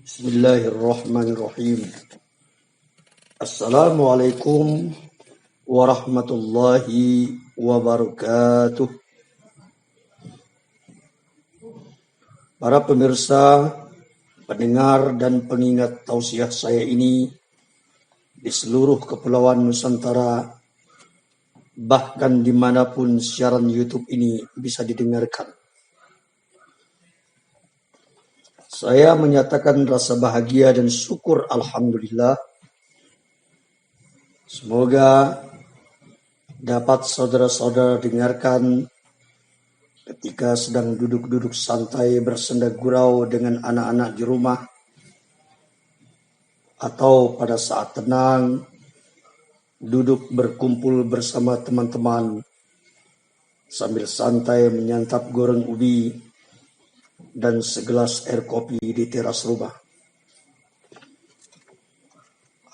Bismillahirrahmanirrahim. Assalamualaikum warahmatullahi wabarakatuh. Para pemirsa, pendengar dan pengingat tausiah saya ini di seluruh kepulauan Nusantara, bahkan dimanapun siaran YouTube ini bisa didengarkan. Saya menyatakan rasa bahagia dan syukur alhamdulillah. Semoga dapat saudara-saudara dengarkan ketika sedang duduk-duduk santai bersenda gurau dengan anak-anak di rumah, atau pada saat tenang duduk berkumpul bersama teman-teman sambil santai menyantap goreng ubi dan segelas air kopi di teras rumah.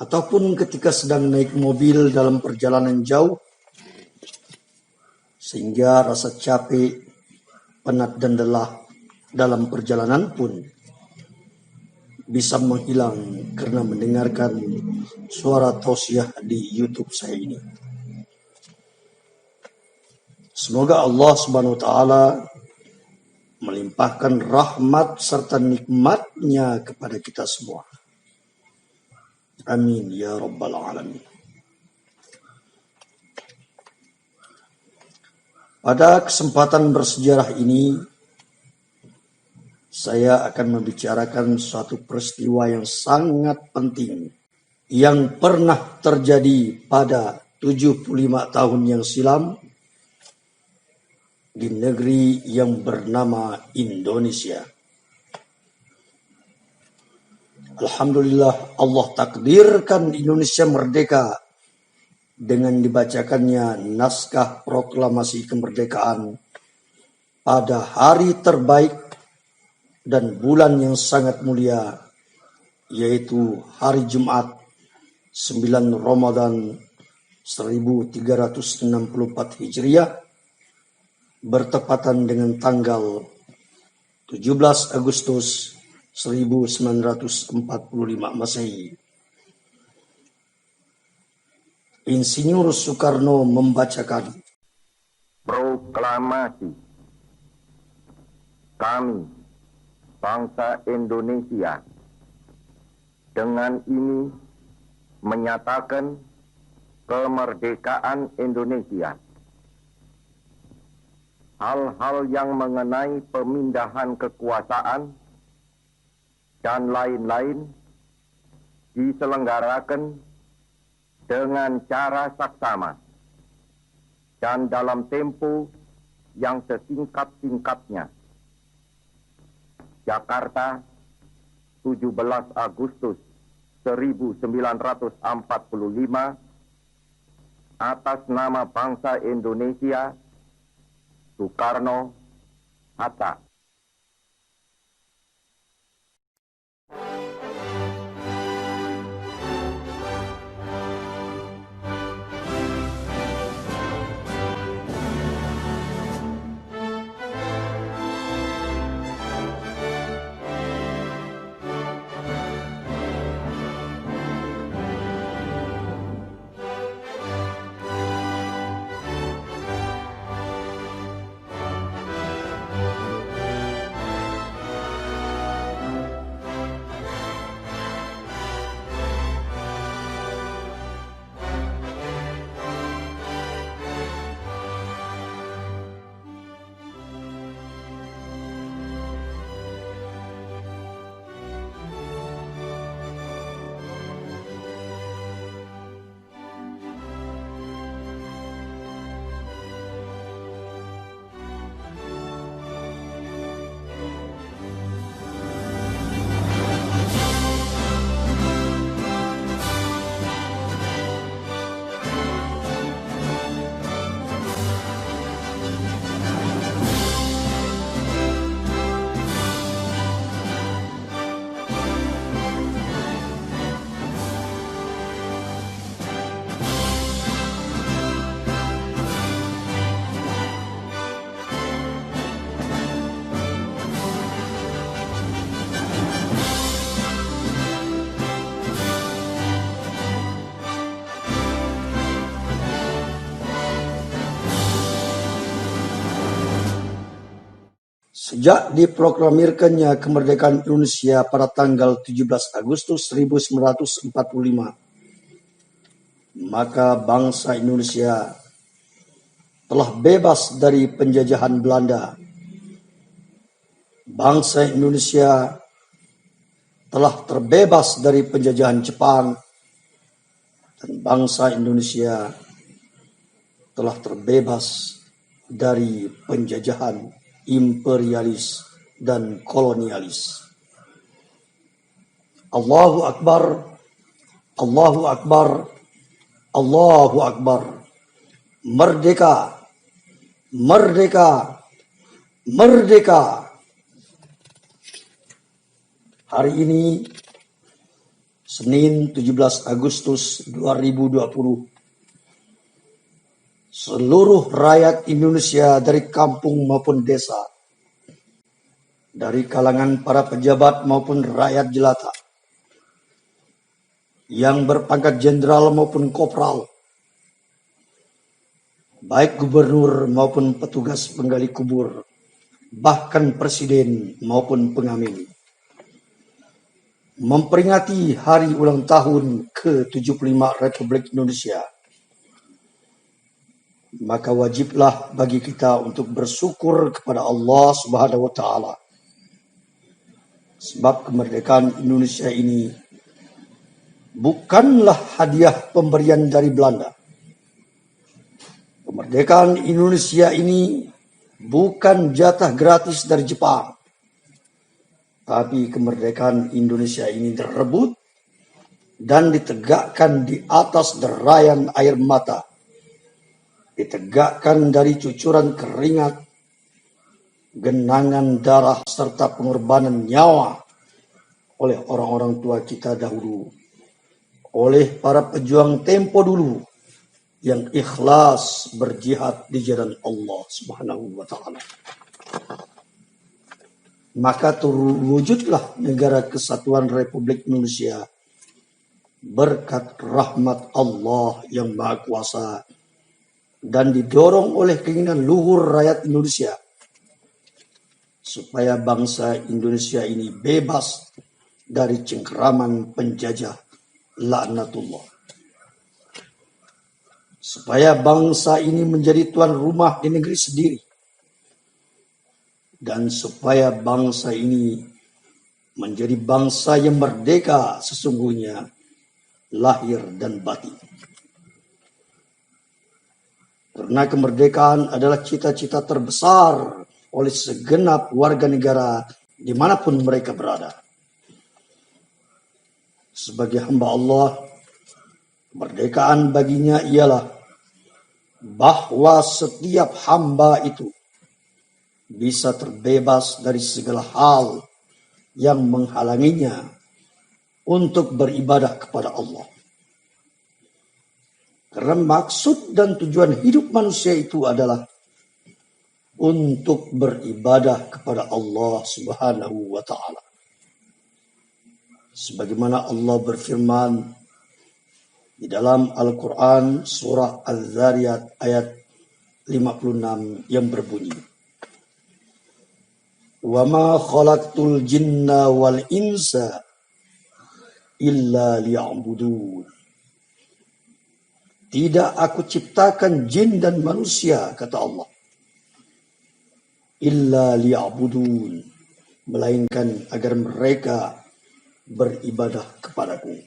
Ataupun ketika sedang naik mobil dalam perjalanan jauh, sehingga rasa capek, penat dan lelah dalam perjalanan pun bisa menghilang karena mendengarkan suara tausiah di YouTube saya ini. Semoga Allah Subhanahu wa taala melimpahkan rahmat serta nikmatnya kepada kita semua. Amin ya rabbal alamin. Pada kesempatan bersejarah ini, saya akan membicarakan suatu peristiwa yang sangat penting yang pernah terjadi pada 75 tahun yang silam di negeri yang bernama Indonesia. Alhamdulillah, Allah takdirkan Indonesia merdeka dengan dibacakannya naskah proklamasi kemerdekaan pada hari terbaik dan bulan yang sangat mulia, yaitu hari Jumat 9 Ramadan 1364 Hijriah, bertepatan dengan tanggal 17 Agustus 1945 Masehi. Insinyur Soekarno membacakan proklamasi. Kami, bangsa Indonesia, dengan ini menyatakan kemerdekaan Indonesia. Hal-hal yang mengenai pemindahan kekuasaan dan lain-lain diselenggarakan dengan cara saksama dan dalam tempo yang sesingkat-singkatnya. Jakarta, 17 Agustus 1945, atas nama bangsa Indonesia, Soekarno, Hatta. Sejak diproklamirkannya kemerdekaan Indonesia pada tanggal 17 Agustus 1945, maka bangsa Indonesia telah bebas dari penjajahan Belanda. Bangsa Indonesia telah terbebas dari penjajahan Jepang, dan bangsa Indonesia telah terbebas dari penjajahan imperialis dan kolonialis. Allahu Akbar, Allahu Akbar, Allahu Akbar. Merdeka, merdeka, merdeka. Hari ini, Senin 17 Agustus 2020, seluruh rakyat Indonesia dari kampung maupun desa, dari kalangan para pejabat maupun rakyat jelata, yang berpangkat jenderal maupun kopral, baik gubernur maupun petugas penggali kubur, bahkan presiden maupun pengamen, memperingati hari ulang tahun ke-75 Republik Indonesia, maka wajiblah bagi kita untuk bersyukur kepada Allah Subhanahu wa Ta'ala. Sebab kemerdekaan Indonesia ini bukanlah hadiah pemberian dari Belanda. Kemerdekaan Indonesia ini bukan jatah gratis dari Jepang. Tapi kemerdekaan Indonesia ini direbut dan ditegakkan di atas derayan air mata. Ditegakkan dari cucuran keringat, genangan darah, serta pengorbanan nyawa oleh orang-orang tua kita dahulu. Oleh para pejuang tempo dulu yang ikhlas berjihad di jalan Allah Subhanahu wa Ta'ala. Maka terwujudlah negara kesatuan Republik Indonesia berkat rahmat Allah yang Maha Kuasa dan didorong oleh keinginan luhur rakyat Indonesia supaya bangsa Indonesia ini bebas dari cengkeraman penjajah laknatullah. Supaya bangsa ini menjadi tuan rumah di negeri sendiri. Dan supaya bangsa ini menjadi bangsa yang merdeka sesungguhnya, lahir dan batin. Karena kemerdekaan adalah cita-cita terbesar oleh segenap warga negara dimanapun mereka berada. Sebagai hamba Allah, kemerdekaan baginya ialah bahwa setiap hamba itu bisa terbebas dari segala hal yang menghalanginya untuk beribadah kepada Allah. Karena maksud dan tujuan hidup manusia itu adalah untuk beribadah kepada Allah Subhanahu wa Ta'ala. Sebagaimana Allah berfirman di dalam Al-Quran surah Al-Zariyat ayat 56 yang berbunyi, "Wa ma khalaqtul jinna wal insa illa liya'budun." Tidak aku ciptakan jin dan manusia, kata Allah, illa liya'budun, melainkan agar mereka beribadah kepadaku.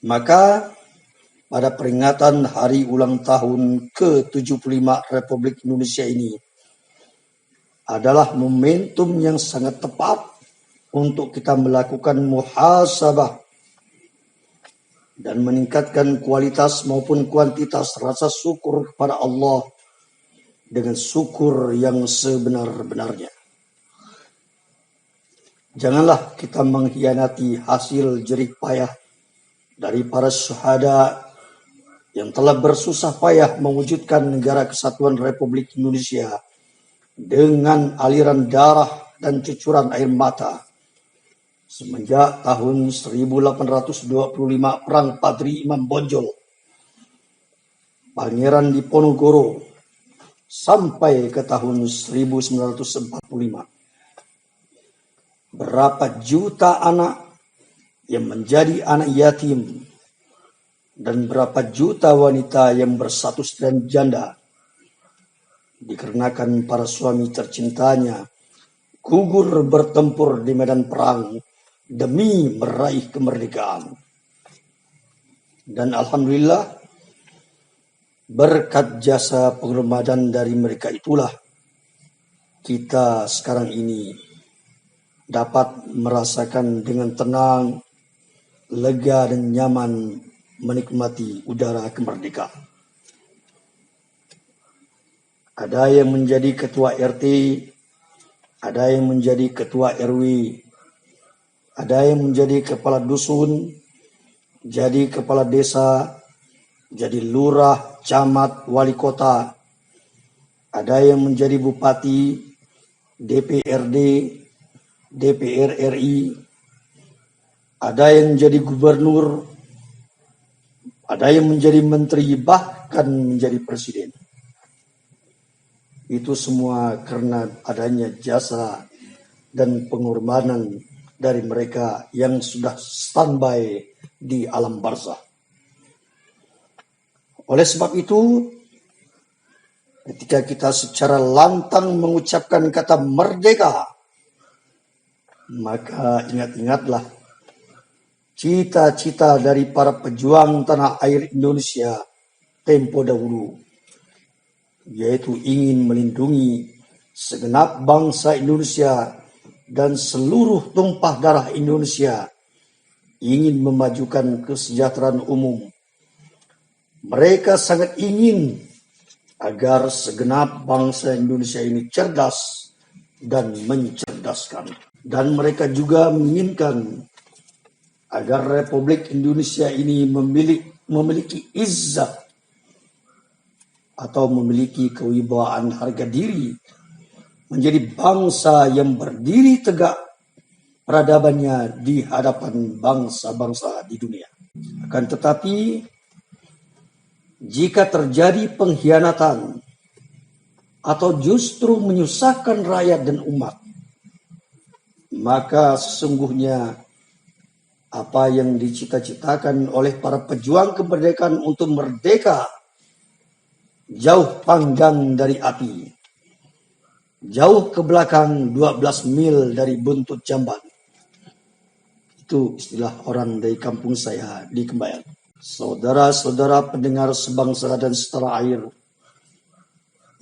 Maka pada peringatan hari ulang tahun ke-75 Republik Indonesia ini adalah momentum yang sangat tepat untuk kita melakukan muhasabah dan meningkatkan kualitas maupun kuantitas rasa syukur kepada Allah dengan syukur yang sebenar-benarnya. Janganlah kita mengkhianati hasil jerih payah dari para syuhada yang telah bersusah payah mewujudkan negara kesatuan Republik Indonesia dengan aliran darah dan cucuran air mata semenjak tahun 1825 Perang Padri Imam Bonjol, Pangeran Diponegoro, sampai ke tahun 1945. Berapa juta anak yang menjadi anak yatim dan berapa juta wanita yang berstatus dan janda dikarenakan para suami tercintanya gugur bertempur di medan perang demi meraih kemerdekaan. Dan alhamdulillah, berkat jasa pengorbanan dari mereka itulah kita sekarang ini dapat merasakan dengan tenang, lega dan nyaman menikmati udara kemerdekaan. Ada yang menjadi ketua RT, ada yang menjadi ketua RW, ada yang menjadi kepala dusun, jadi kepala desa, jadi lurah, camat, wali kota, ada yang menjadi bupati, DPRD, DPR RI, ada yang menjadi gubernur, ada yang menjadi menteri, bahkan menjadi presiden. Itu semua karena adanya jasa dan pengorbanan dari mereka yang sudah standby di alam barzah. Oleh sebab itu, ketika kita secara lantang mengucapkan kata merdeka, maka ingat-ingatlah cita-cita dari para pejuang tanah air Indonesia tempo dahulu, yaitu ingin melindungi segenap bangsa Indonesia dan seluruh tumpah darah Indonesia, ingin memajukan kesejahteraan umum. Mereka sangat ingin agar segenap bangsa Indonesia ini cerdas dan mencerdaskan. Dan mereka juga menginginkan agar Republik Indonesia ini memiliki izzah atau memiliki kewibawaan harga diri, menjadi bangsa yang berdiri tegak peradabannya di hadapan bangsa-bangsa di dunia. Akan tetapi, jika terjadi pengkhianatan atau justru menyusahkan rakyat dan umat, maka sesungguhnya apa yang dicita-citakan oleh para pejuang kemerdekaan untuk merdeka jauh panggang dari api, jauh ke belakang 12 mil dari buntut jamban. Itu istilah orang dari kampung saya di Kembayan. Saudara-saudara pendengar sebangsa dan setanah air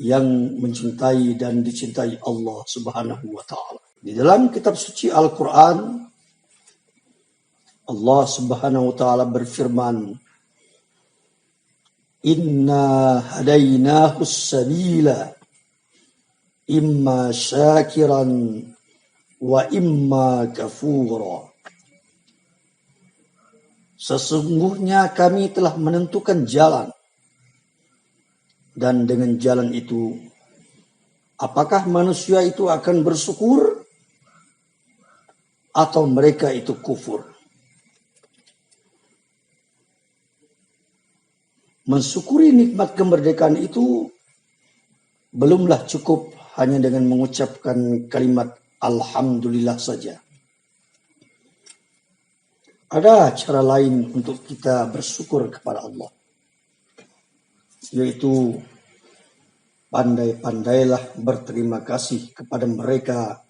yang mencintai dan dicintai Allah Subhanahu wa Ta'ala. Di dalam kitab suci Al-Quran, Allah Subhanahu wa Ta'ala berfirman, Inna hadainahu sabila imma syakiran wa imma kafura. Sesungguhnya kami telah menentukan jalan, dan dengan jalan itu, apakah manusia itu akan bersyukur atau mereka itu kufur? Mensyukuri nikmat kemerdekaan itu belumlah cukup hanya dengan mengucapkan kalimat Alhamdulillah saja. Ada cara lain untuk kita bersyukur kepada Allah, yaitu pandai-pandailah berterima kasih kepada mereka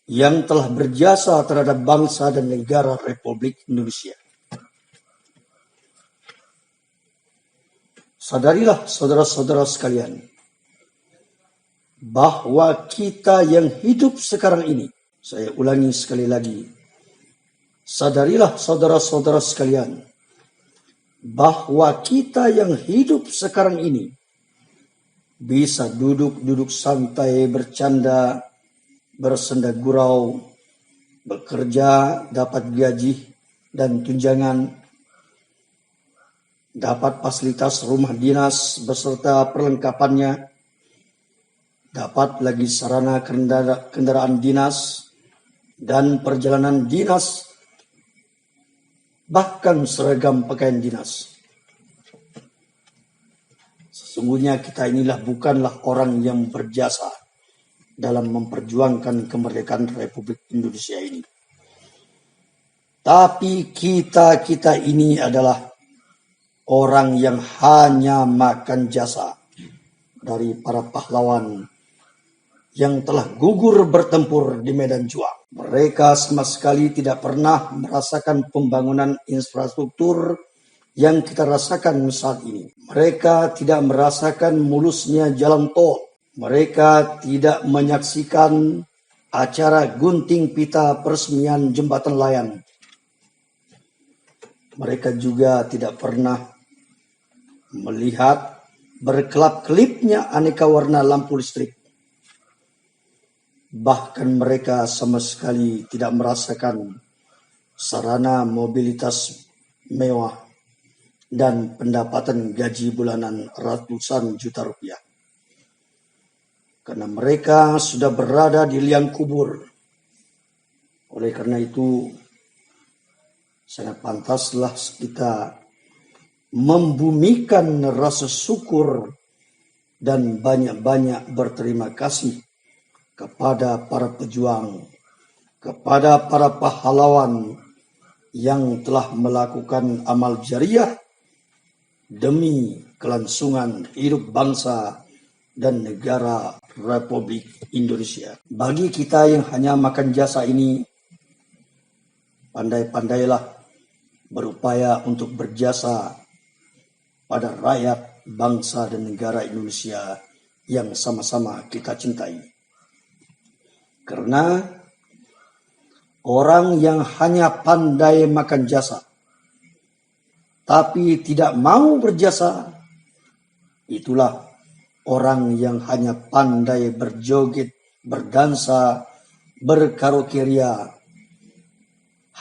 yang telah berjasa terhadap bangsa dan negara Republik Indonesia. Sadarilah saudara-saudara sekalian, bahwa kita yang hidup sekarang ini, saya ulangi sekali lagi, sadarilah saudara-saudara sekalian, bahwa kita yang hidup sekarang ini bisa duduk-duduk santai, bercanda, bersenda gurau, bekerja, dapat gaji dan tunjangan, dapat fasilitas rumah dinas beserta perlengkapannya, dapat lagi sarana kendaraan dinas dan perjalanan dinas, bahkan seragam pakaian dinas. Sesungguhnya kita inilah bukanlah orang yang berjasa dalam memperjuangkan kemerdekaan Republik Indonesia ini. Tapi kita ini adalah orang yang hanya makan jasa dari para pahlawan yang telah gugur bertempur di medan juang. Mereka sama sekali tidak pernah merasakan pembangunan infrastruktur yang kita rasakan saat ini. Mereka tidak merasakan mulusnya jalan tol. Mereka tidak menyaksikan acara gunting pita peresmian jembatan layang. Mereka juga tidak pernah melihat berkelap-kelipnya aneka warna lampu listrik. Bahkan mereka sama sekali tidak merasakan sarana mobilitas mewah dan pendapatan gaji bulanan ratusan juta rupiah. Karena mereka sudah berada di liang kubur. Oleh karena itu, sangat pantaslah kita membumikan rasa syukur dan banyak-banyak berterima kasih kepada para pejuang, kepada para pahlawan yang telah melakukan amal jariah demi kelangsungan hidup bangsa dan negara Republik Indonesia. Bagi kita yang hanya makan jasa ini, pandai-pandailah berupaya untuk berjasa pada rakyat, bangsa, dan negara Indonesia yang sama-sama kita cintai. Karena orang yang hanya pandai makan jasa, tapi tidak mau berjasa, itulah orang yang hanya pandai berjoget, berdansa, berkaraokeria,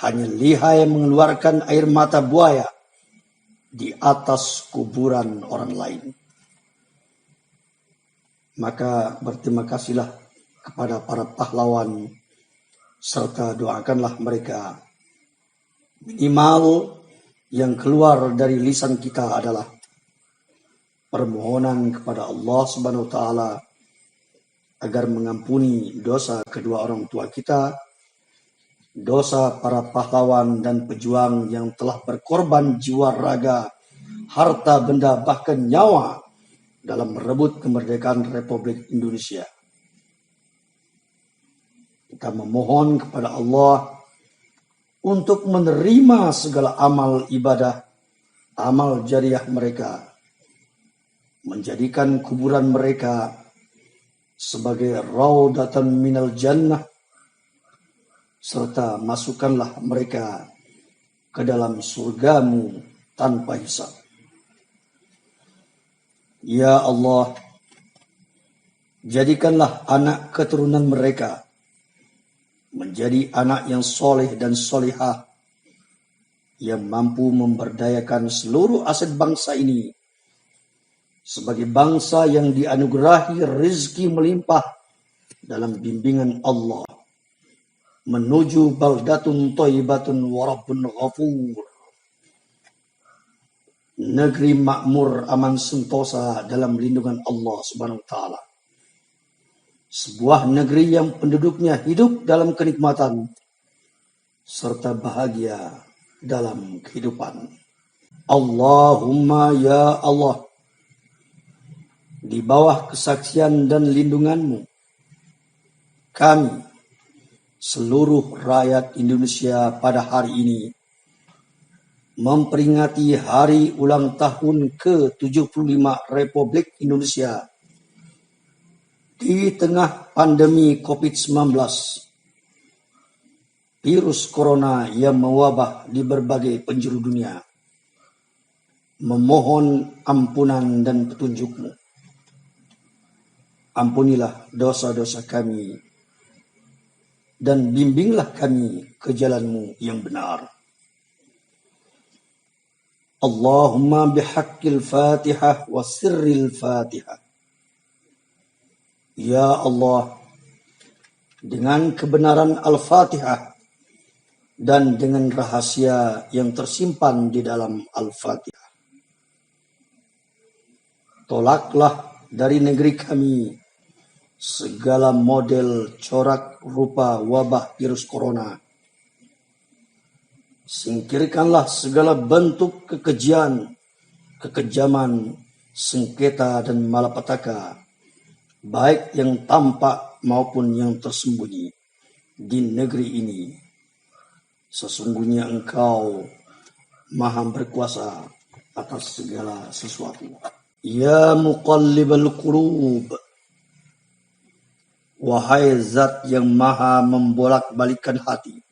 hanya lihai mengeluarkan air mata buaya di atas kuburan orang lain. Maka berterima kasihlah kepada para pahlawan, serta doakanlah mereka. Minimal yang keluar dari lisan kita adalah permohonan kepada Allah Subhanahu wa taala agar mengampuni dosa kedua orang tua kita, dosa para pahlawan dan pejuang yang telah berkorban jiwa raga, harta benda, bahkan nyawa dalam merebut kemerdekaan Republik Indonesia. Kita memohon kepada Allah untuk menerima segala amal ibadah, amal jariah mereka, menjadikan kuburan mereka sebagai raudatan minal jannah, serta masukkanlah mereka ke dalam surgamu tanpa hisab. Ya Allah, jadikanlah anak keturunan mereka menjadi anak yang soleh dan solihah, yang mampu memberdayakan seluruh aset bangsa ini sebagai bangsa yang dianugerahi rezeki melimpah dalam bimbingan Allah menuju baldatun thayyibatun wa rabbun ghafur, negeri makmur aman sentosa dalam lindungan Allah Subhanahu wa taala. Sebuah negeri yang penduduknya hidup dalam kenikmatan serta bahagia dalam kehidupan. Allahumma ya Allah, di bawah kesaksian dan lindunganmu, kami, seluruh rakyat Indonesia pada hari ini, memperingati hari ulang tahun ke-75 Republik Indonesia di tengah pandemi COVID-19, virus corona yang mewabah di berbagai penjuru dunia. Memohon ampunan dan petunjuk-Mu. Ampunilah dosa-dosa kami dan bimbinglah kami ke jalan-Mu yang benar. Allahumma bihaqqil Fatihah wa sirril Fatihah. Ya Allah, dengan kebenaran Al-Fatihah dan dengan rahasia yang tersimpan di dalam Al-Fatihah, Tolaklah dari negeri kami segala model corak rupa wabah virus corona. Singkirkanlah segala bentuk kekejian, kekejaman, sengketa dan malapetaka, baik yang tampak maupun yang tersembunyi di negeri ini. Sesungguhnya Engkau Maha berkuasa atas segala sesuatu. Ya muqallibal qulub, wahai zat yang maha membolak-balikkan hati,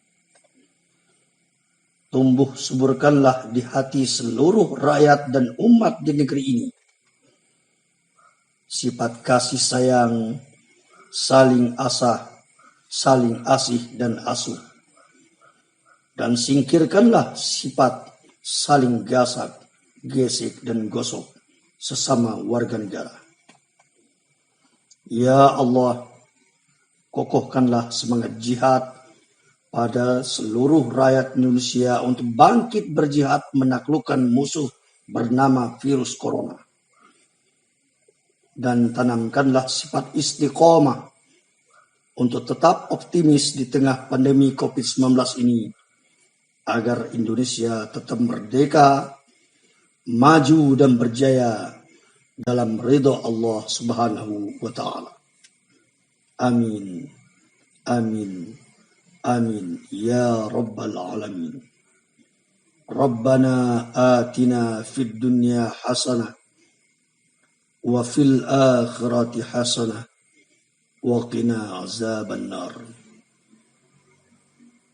tumbuh suburkanlah di hati seluruh rakyat dan umat di negeri ini sifat kasih sayang, saling asih dan asuh. Dan singkirkanlah sifat saling gasak, gesek dan gosok sesama warga negara. Ya Allah, kokohkanlah semangat jihad pada seluruh rakyat Indonesia untuk bangkit berjihad menaklukkan musuh bernama virus corona. Dan tanamkanlah sifat istiqomah untuk tetap optimis di tengah pandemi COVID-19 ini, agar Indonesia tetap merdeka, maju dan berjaya dalam ridha Allah Subhanahu wa Ta'ala. Amin. Amin. Amin. Ya Rabbal Alamin. Rabbana atina fid dunya hasanah wa fil akhirati hasanah wa qina azaban nar.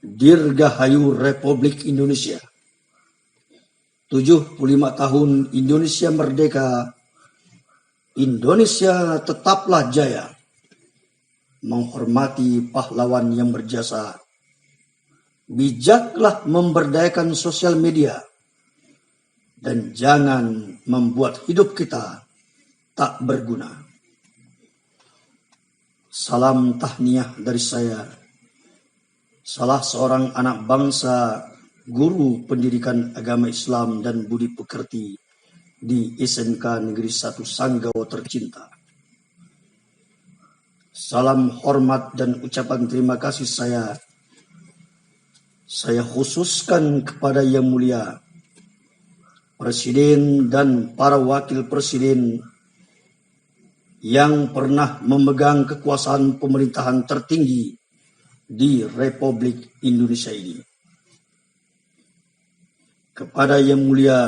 Dirgahayu Republik Indonesia. 75 tahun Indonesia merdeka. Indonesia tetaplah jaya. Menghormati pahlawan yang berjasa. Bijaklah memberdayakan sosial media. Dan jangan membuat hidup kita tak berguna. Salam tahniah dari saya, salah seorang anak bangsa, guru pendidikan agama Islam dan budi pekerti di SMK Negeri 1 Sanggau tercinta. Salam hormat dan ucapan terima kasih saya khususkan kepada Yang Mulia Presiden dan para wakil presiden yang pernah memegang kekuasaan pemerintahan tertinggi di Republik Indonesia ini. Kepada Yang Mulia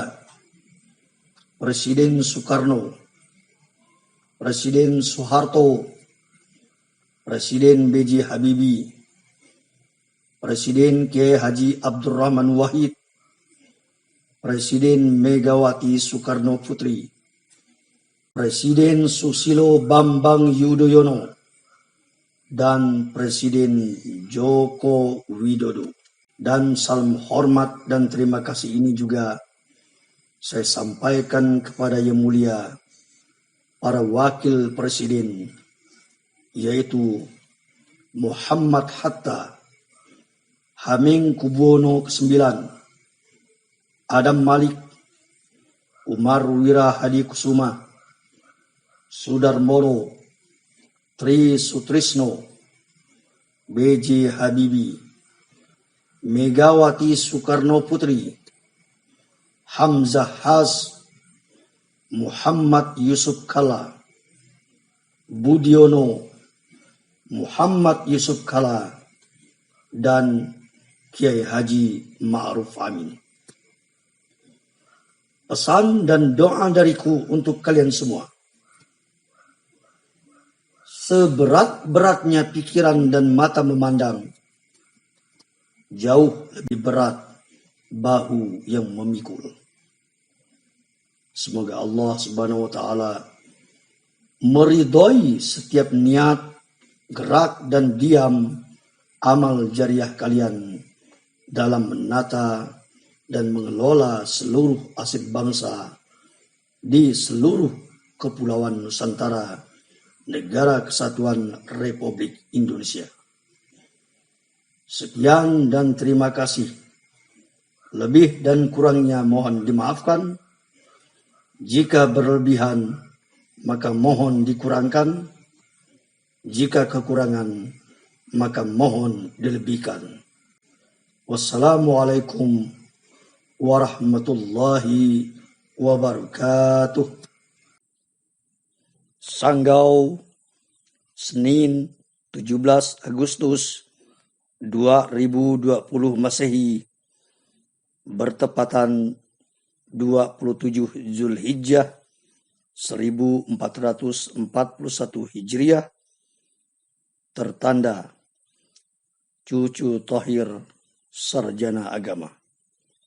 Presiden Soekarno, Presiden Soeharto, Presiden B.J. Habibie, Presiden Kiai Haji Abdurrahman Wahid, Presiden Megawati Soekarno Putri, Presiden Susilo Bambang Yudhoyono, dan Presiden Joko Widodo. Dan salam hormat dan terima kasih ini juga saya sampaikan kepada Yang Mulia para wakil presiden, yaitu Muhammad Hatta, Hamengkubuwono ke-9, Adam Malik, Umar Wira Hadi Kusuma, Sudarmono, Tri Sutrisno, B.J. Habibie, Megawati Soekarno Putri, Hamzah Has, Muhammad Yusuf Kalla, Budiono, Muhammad Yusuf Kalla, dan Kiai Haji Ma'ruf Amin. Pesan dan doa dariku untuk kalian semua. Seberat-beratnya pikiran dan mata memandang, jauh lebih berat bahu yang memikul. Semoga Allah Subhanahu wa Ta'ala meridhoi setiap niat, gerak dan diam amal jariah kalian dalam menata dan mengelola seluruh aset bangsa di seluruh kepulauan Nusantara, Negara Kesatuan Republik Indonesia. Sekian dan terima kasih. Lebih dan kurangnya mohon dimaafkan. Jika berlebihan, maka mohon dikurangkan. Jika kekurangan, maka mohon dilebihkan. Wassalamualaikum warahmatullahi wabarakatuh. Sanggau, Senin 17 Agustus 2020 Masehi, bertepatan 27 Zulhijjah 1441 Hijriah, tertanda Cucu Thohir Sarjana Agama.